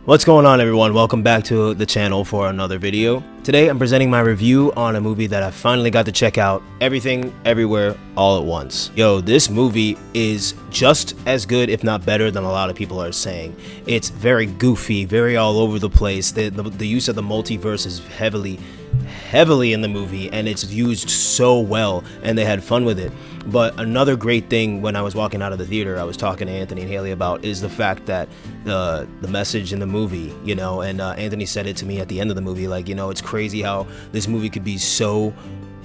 What's going on, everyone? Welcome back to the channel for another video. Today I'm presenting my review on a movie that I finally got to check out, Everything Everywhere All at Once. Yo, this movie is just as good, if not better, than a lot of people are saying. It's very goofy, very all over the place. The use of the multiverse is heavily in the movie, and it's used so well, and they had fun with it. But another great thing, when I was walking out of the theater, I was talking to Anthony and Haley about, is the fact that the message in the movie, you know, and Anthony said it to me at the end of the movie, like, you know, it's crazy how this movie could be so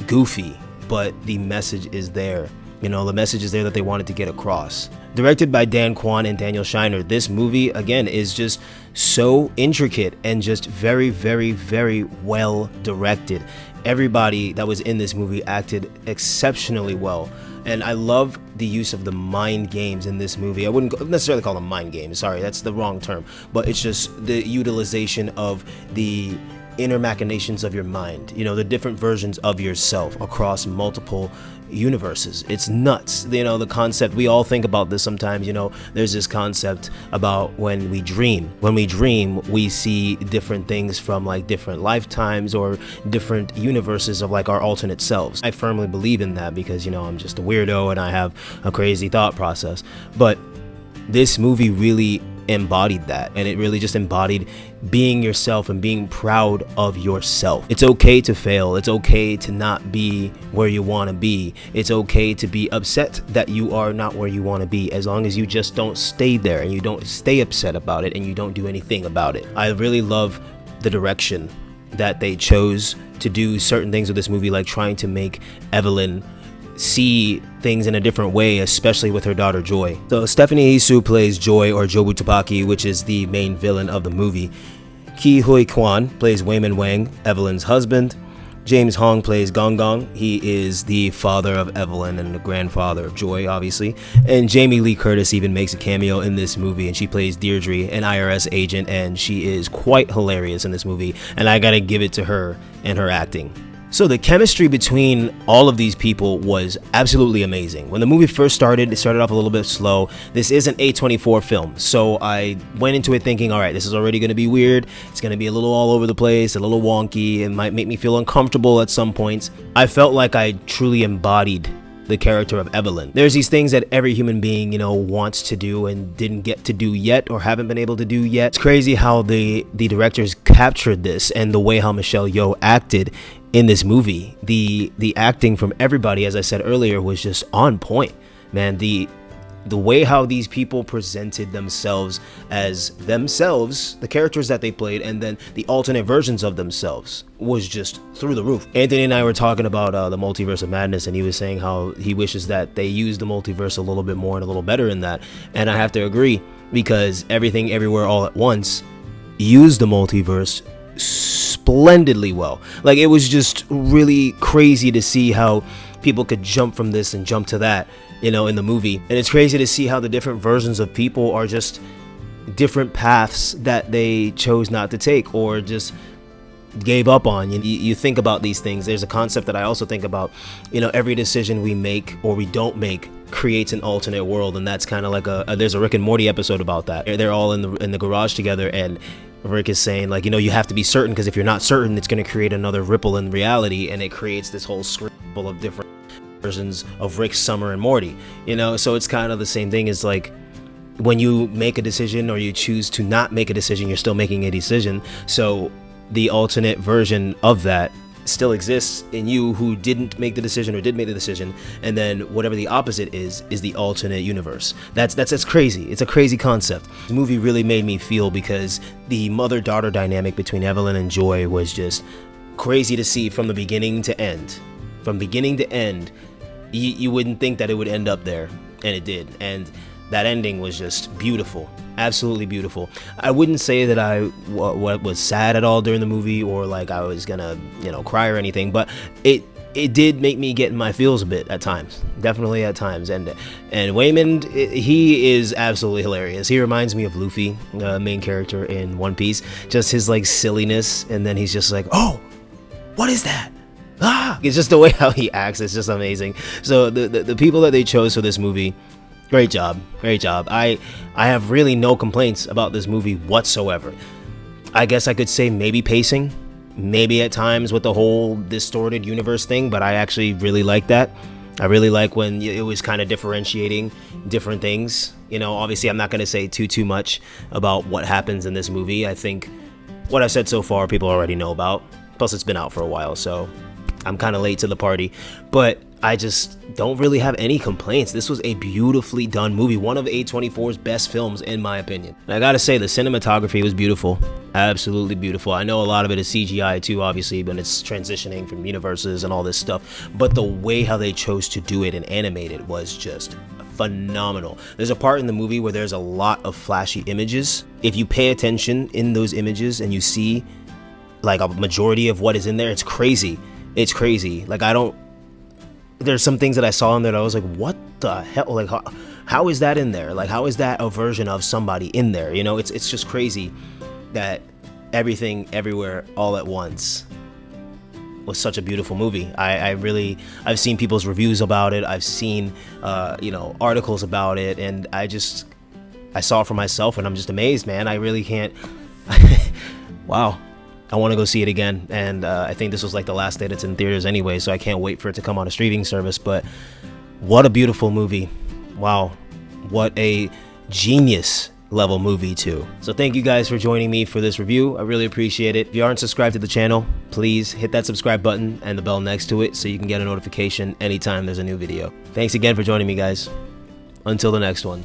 goofy, but the message is there. You know, the message is there that they wanted to get across. Directed by Dan Kwan and Daniel Scheinert, this movie, again, is just so intricate and just very, very, very well directed. Everybody that was in this movie acted exceptionally well. And I love the use of the mind games in this movie. I wouldn't necessarily call them mind games, sorry, that's the wrong term. But it's just the utilization of the inner machinations of your mind, you know, the different versions of yourself across multiple universes. It's nuts. You know, the concept, we all think about this sometimes, you know, there's this concept about when we dream. When we dream, we see different things from like different lifetimes or different universes of like our alternate selves. I firmly believe in that because, you know, I'm just a weirdo and I have a crazy thought process. But this movie really embodied that, and it really just embodied being yourself and being proud of yourself. It's okay to fail. It's okay to not be where you want to be. It's okay to be upset that you are not where you want to be, as long as you just don't stay there and you don't stay upset about it and you don't do anything about it. I really love the direction that they chose to do certain things with this movie, like trying to make Evelyn see things in a different way, especially with her daughter Joy. So Stephanie Hsu plays Joy, or Jobu Tupaki, which is the main villain of the movie. Ki Hui Kwan plays Wayman Wang, Evelyn's husband. James Hong plays Gong Gong. He is the father of Evelyn and the grandfather of Joy, obviously. And Jamie Lee Curtis even makes a cameo in this movie, and she plays Deirdre, an IRS agent, and she is quite hilarious in this movie, and I gotta give it to her and her acting. So the chemistry between all of these people was absolutely amazing. When the movie first started, it started off a little bit slow. This is an A24 film, so I went into it thinking, all right, this is already going to be weird. It's going to be a little all over the place, a little wonky. It might make me feel uncomfortable at some points. I felt like I truly embodied the character of Evelyn. There's these things that every human being, you know, wants to do and didn't get to do yet, or haven't been able to do yet. It's crazy how the directors captured this, and the way how Michelle Yeoh acted in this movie. The acting from everybody, as I said earlier, was just on point, man. The way how these people presented themselves as themselves, the characters that they played, and then the alternate versions of themselves, was just through the roof. Anthony and I were talking about the multiverse of madness, and he was saying how he wishes that they used the multiverse a little bit more and a little better in that. And I have to agree, because Everything Everywhere All at Once used the multiverse splendidly well. Like, it was just really crazy to see how people could jump from this and jump to that, you know, in the movie. And it's crazy to see how the different versions of people are just different paths that they chose not to take or just gave up on. You think about these things. There's a concept that I also think about, you know, every decision we make or we don't make creates an alternate world, and that's kind of like there's a Rick and Morty episode about that. They're all in the garage together, and Rick is saying, like, you know, you have to be certain, because if you're not certain, it's going to create another ripple in reality, and it creates this whole scramble of different versions of Rick, Summer, and Morty, you know. So it's kind of the same thing as, like, when you make a decision or you choose to not make a decision, you're still making a decision. So the alternate version of that still exists in you who didn't make the decision or did make the decision, and then whatever the opposite is the alternate universe. That's crazy. It's a crazy concept. The movie really made me feel, because the mother-daughter dynamic between Evelyn and Joy was just crazy to see from the beginning to end. From beginning to end, you wouldn't think that it would end up there, and it did. And that ending was just beautiful, absolutely beautiful. I wouldn't say that I was sad at all during the movie, or like I was gonna, you know, cry or anything, but it did make me get in my feels a bit at times, definitely at times. And Waymond, he is absolutely hilarious. He reminds me of Luffy, main character in One Piece, just his like silliness, and then he's just like, oh, what is that? It's just the way how he acts. It's just amazing. So the people that they chose for this movie Great job, great job. I have really no complaints about this movie whatsoever. I guess I could say maybe pacing, maybe at times with the whole distorted universe thing, but I actually really like that. I really like when it was kind of differentiating different things. You know, obviously I'm not going to say too much about what happens in this movie. I think what I've said so far people already know about. Plus it's been out for a while, so I'm kind of late to the party. But I just don't really have any complaints. This was a beautifully done movie, one of A24's best films in my opinion. And I gotta say, the cinematography was beautiful, absolutely beautiful. I know a lot of it is CGI too, obviously, when it's transitioning from universes and all this stuff, but the way how they chose to do it and animate it was just phenomenal. There's a part in the movie where there's a lot of flashy images. If you pay attention in those images and you see like a majority of what is in there, it's crazy. It's crazy. Like there's some things that I saw in there that I was like, what the hell? Like, how is that in there? Like, how is that a version of somebody in there? You know, it's just crazy that everything, everywhere, all at once was such a beautiful movie. I've seen people's reviews about it. I've seen, articles about it, and I saw it for myself, and I'm just amazed, man. I really can't. Wow. I want to go see it again, and I think this was like the last day that's in theaters anyway, so I can't wait for it to come on a streaming service. But what a beautiful movie. Wow, what a genius level movie too. So thank you guys for joining me for this review. I really appreciate it. If you aren't subscribed to the channel, please hit that subscribe button and the bell next to it so you can get a notification anytime there's a new video. Thanks again for joining me, guys. Until the next one.